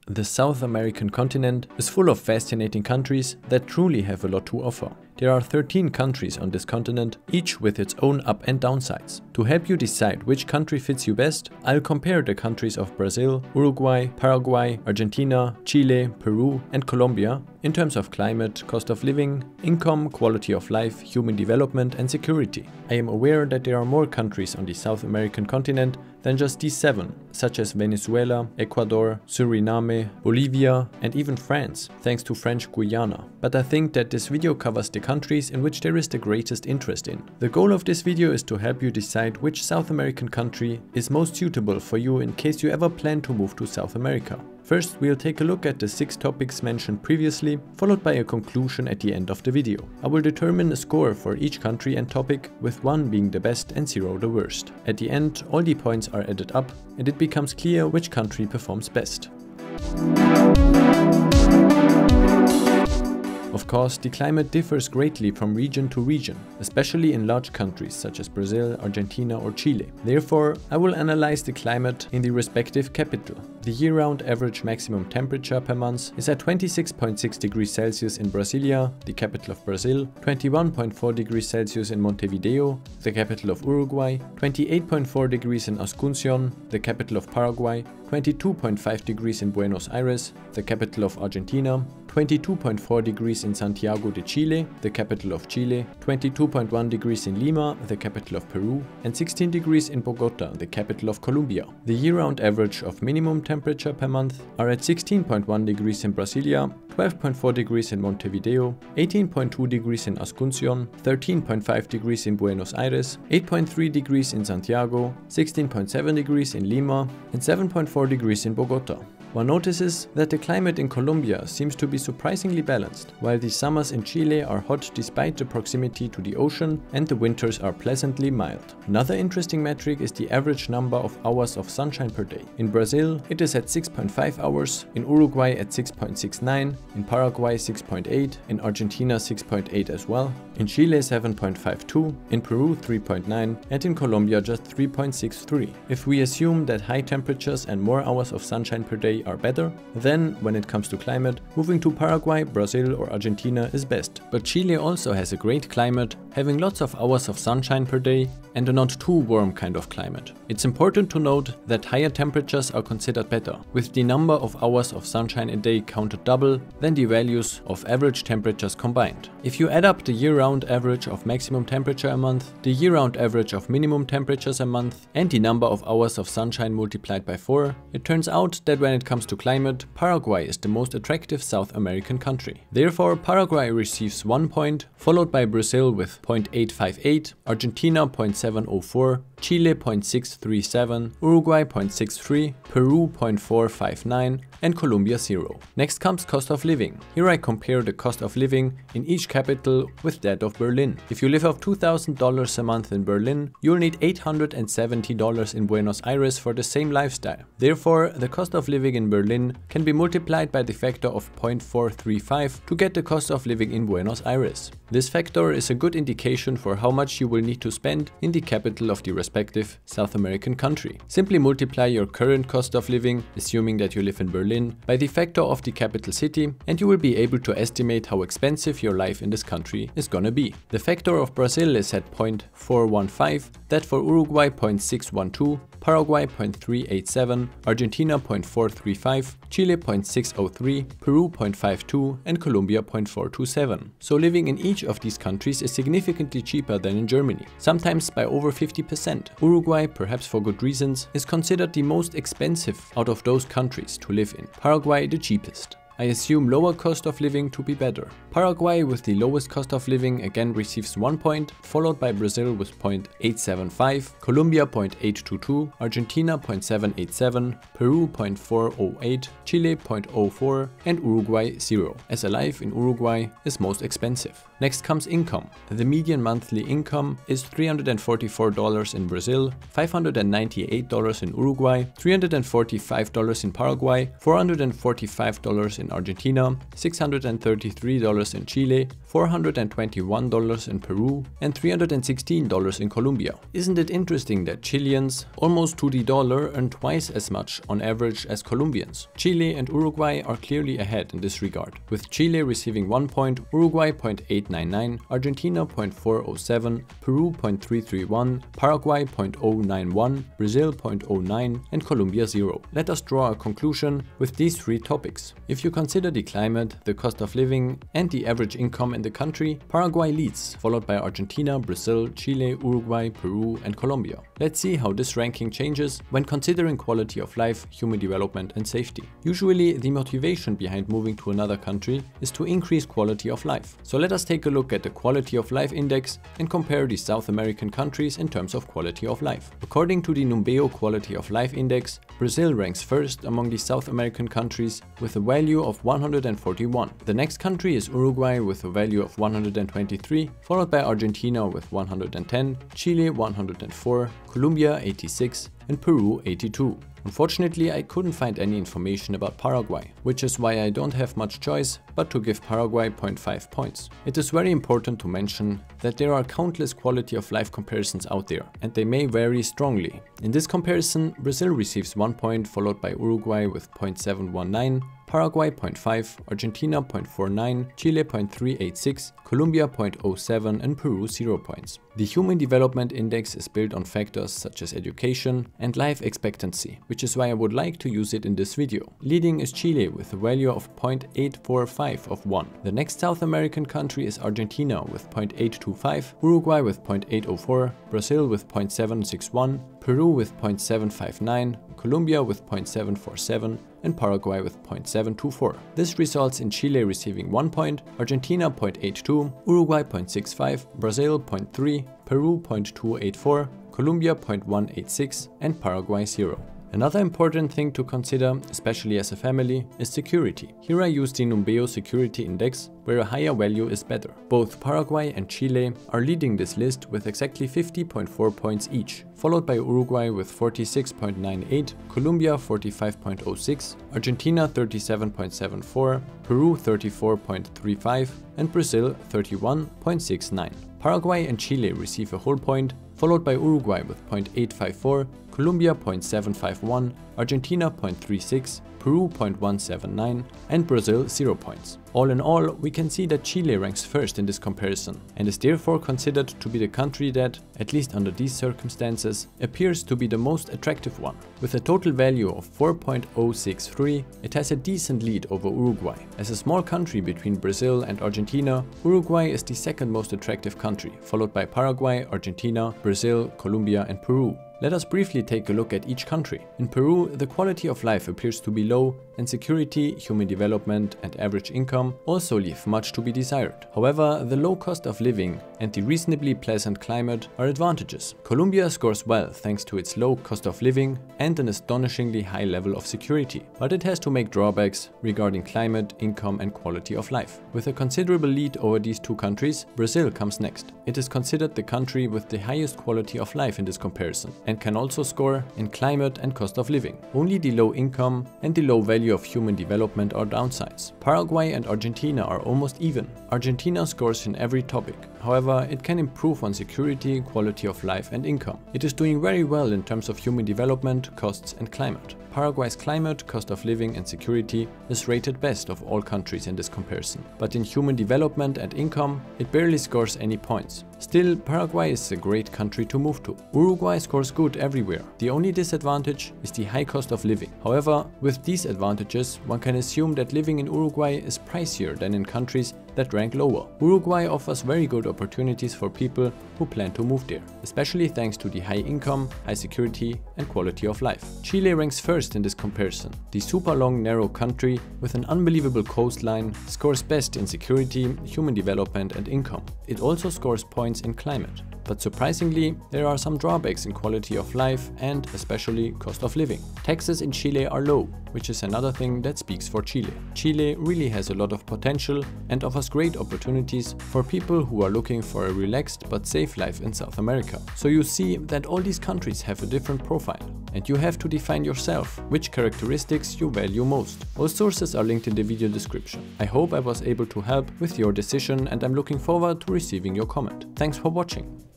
The South American continent is full of fascinating countries that truly have a lot to offer. There are 13 countries on this continent, each with its own up and downsides. To help you decide which country fits you best, I'll compare the countries of Brazil, Uruguay, Paraguay, Argentina, Chile, Peru and Colombia in terms of climate, cost of living, income, quality of life, human development and security. I am aware that there are more countries on the South American continent than just these 7, such as Venezuela, Ecuador, Suriname, Bolivia and even France, thanks to French Guiana. But I think that this video covers the countries in which there is the greatest interest in. The goal of this video is to help you decide which South American country is most suitable for you in case you ever plan to move to South America. First, we'll take a look at the 6 topics mentioned previously, followed by a conclusion at the end of the video. I will determine a score for each country and topic, with 1 being the best and 0 the worst. At the end, all the points are added up and it becomes clear which country performs best. Of course, the climate differs greatly from region to region, especially in large countries such as Brazil, Argentina or Chile. Therefore, I will analyze the climate in the respective capital. The year-round average maximum temperature per month is at 26.6 degrees Celsius in Brasilia, the capital of Brazil, 21.4 degrees Celsius in Montevideo, the capital of Uruguay, 28.4 degrees in Asunción, the capital of Paraguay, 22.5 degrees in Buenos Aires, the capital of Argentina, 22.4 degrees in Santiago de Chile, the capital of Chile, 22.1 degrees in Lima, the capital of Peru, and 16 degrees in Bogota, the capital of Colombia. The year-round average of minimum temperature per month are at 16.1 degrees in Brasilia, 12.4 degrees in Montevideo, 18.2 degrees in Asunción, 13.5 degrees in Buenos Aires, 8.3 degrees in Santiago, 16.7 degrees in Lima, and 7.4 degrees in Bogota. One notices that the climate in Colombia seems to be surprisingly balanced, while the summers in Chile are hot despite the proximity to the ocean and the winters are pleasantly mild. Another interesting metric is the average number of hours of sunshine per day. In Brazil, it is at 6.5 hours, in Uruguay at 6.69, in Paraguay 6.8, in Argentina 6.8 as well, in Chile 7.52, in Peru 3.9, and in Colombia just 3.63. If we assume that high temperatures and more hours of sunshine per day are better, then when it comes to climate, moving to Paraguay, Brazil or Argentina is best. But Chile also has a great climate, having lots of hours of sunshine per day and a not too warm kind of climate. It's important to note that higher temperatures are considered better, with the number of hours of sunshine a day counted double than the values of average temperatures combined. If you add up the year-round average of maximum temperature a month, the year-round average of minimum temperatures a month, and the number of hours of sunshine multiplied by 4, it turns out that when it comes to climate, Paraguay is the most attractive South American country. Therefore, Paraguay receives 1 point, followed by Brazil with 0.858, Argentina 0.704, Chile 0.637, Uruguay 0.63, Peru 0.459, and Colombia 0. Next comes cost of living. Here I compare the cost of living in each capital with that of Berlin. If you live off $2,000 a month in Berlin, you'll need $870 in Buenos Aires for the same lifestyle. Therefore, the cost of living in Berlin can be multiplied by the factor of 0.435 to get the cost of living in Buenos Aires. This factor is a good indication for how much you will need to spend in the capital of the respective South American country. Simply multiply your current cost of living, assuming that you live in Berlin, by the factor of the capital city, and you will be able to estimate how expensive your life in this country is gonna be. The factor of Brazil is at 0.415, that for Uruguay 0.612, Paraguay 0.387, Argentina 0.435, Chile 0.603, Peru 0.52 and Colombia 0.427. So living in each of these countries is significantly cheaper than in Germany, sometimes by over 50%. Uruguay, perhaps for good reasons, is considered the most expensive out of those countries to live in. Paraguay the cheapest. I assume lower cost of living to be better. Paraguay with the lowest cost of living again receives 1 point, followed by Brazil with 0.875, Colombia 0.822, Argentina 0.787, Peru 0.408, Chile 0.04 and Uruguay 0, as a life in Uruguay is most expensive. Next comes income. The median monthly income is $344 in Brazil, $598 in Uruguay, $345 in Paraguay, $445 in Argentina, $633 in Chile, $421 in Peru, and $316 in Colombia. Isn't it interesting that Chileans, almost to the dollar, earn twice as much on average as Colombians? Chile and Uruguay are clearly ahead in this regard, with Chile receiving 1 point, Uruguay 0.899, Argentina 0.407, Peru 0.331, Paraguay 0.091, Brazil 0.09, and Colombia 0. Let us draw a conclusion with these three topics. If you consider the climate, the cost of living, and the average income in the country, Paraguay leads, followed by Argentina, Brazil, Chile, Uruguay, Peru, and Colombia. Let's see how this ranking changes when considering quality of life, human development, and safety. Usually, the motivation behind moving to another country is to increase quality of life. So let us take a look at the Quality of Life Index and compare the South American countries in terms of quality of life. According to the Numbeo Quality of Life Index, Brazil ranks first among the South American countries with a value of 141. The next country is Uruguay with a value of 123, followed by Argentina with 110, Chile 104, Colombia 86, and Peru 82. Unfortunately, I couldn't find any information about Paraguay, which is why I don't have much choice but to give Paraguay 0.5 points. It is very important to mention that there are countless quality of life comparisons out there, and they may vary strongly. In this comparison, Brazil receives 1 point, followed by Uruguay with 0.719, Paraguay 0.5, Argentina 0.49, Chile 0.386, Colombia 0.07, and Peru 0 points. The Human Development Index is built on factors such as education and life expectancy, which is why I would like to use it in this video. Leading is Chile with a value of 0.845 of 1. The next South American country is Argentina with 0.825, Uruguay with 0.804, Brazil with 0.761, Peru with 0.759, Colombia with 0.747, and Paraguay with 0.724. This results in Chile receiving 1 point, Argentina 0.82, Uruguay 0.65, Brazil 0.3, Peru 0.284, Colombia 0.186, and Paraguay 0. Another important thing to consider, especially as a family, is security. Here I use the Numbeo Security Index, where a higher value is better. Both Paraguay and Chile are leading this list with exactly 50.4 points each, followed by Uruguay with 46.98, Colombia 45.06, Argentina 37.74, Peru 34.35, and Brazil 31.69. Paraguay and Chile receive a whole point, followed by Uruguay with 0.854, Colombia 0.751, Argentina 0.36, Peru 0.179, and Brazil 0 points. All in all, we can see that Chile ranks first in this comparison and is therefore considered to be the country that, at least under these circumstances, appears to be the most attractive one. With a total value of 4.063, it has a decent lead over Uruguay. As a small country between Brazil and Argentina, Uruguay is the second most attractive country, followed by Paraguay, Argentina, Brazil, Colombia, and Peru. Let us briefly take a look at each country. In Peru, the quality of life appears to be low, and security, human development, and average income also leave much to be desired. However, the low cost of living and the reasonably pleasant climate are advantages. Colombia scores well thanks to its low cost of living and an astonishingly high level of security, but it has to make drawbacks regarding climate, income, and quality of life. With a considerable lead over these two countries, Brazil comes next. It is considered the country with the highest quality of life in this comparison, and can also score in climate and cost of living. Only the low income and the low value of human development are downsides. Paraguay and Argentina are almost even. Argentina scores in every topic. However, it can improve on security, quality of life, and income. It is doing very well in terms of human development, costs, and climate. Paraguay's climate, cost of living, and security is rated best of all countries in this comparison. But in human development and income, it barely scores any points. Still, Paraguay is a great country to move to. Uruguay scores good everywhere. The only disadvantage is the high cost of living. However, with these advantages, one can assume that living in Uruguay is pricier than in countries that rank lower. Uruguay offers very good opportunities for people who plan to move there, especially thanks to the high income, high security, and quality of life. Chile ranks first in this comparison. The super long, narrow country with an unbelievable coastline scores best in security, human development, and income. It also scores points in climate. But surprisingly, there are some drawbacks in quality of life and especially cost of living. Taxes in Chile are low, which is another thing that speaks for Chile. Chile really has a lot of potential and offers great opportunities for people who are looking for a relaxed but safe life in South America. So you see that all these countries have a different profile. and you have to define yourself which characteristics you value most. All sources are linked in the video description. I hope I was able to help with your decision, and I'm looking forward to receiving your comment. Thanks for watching.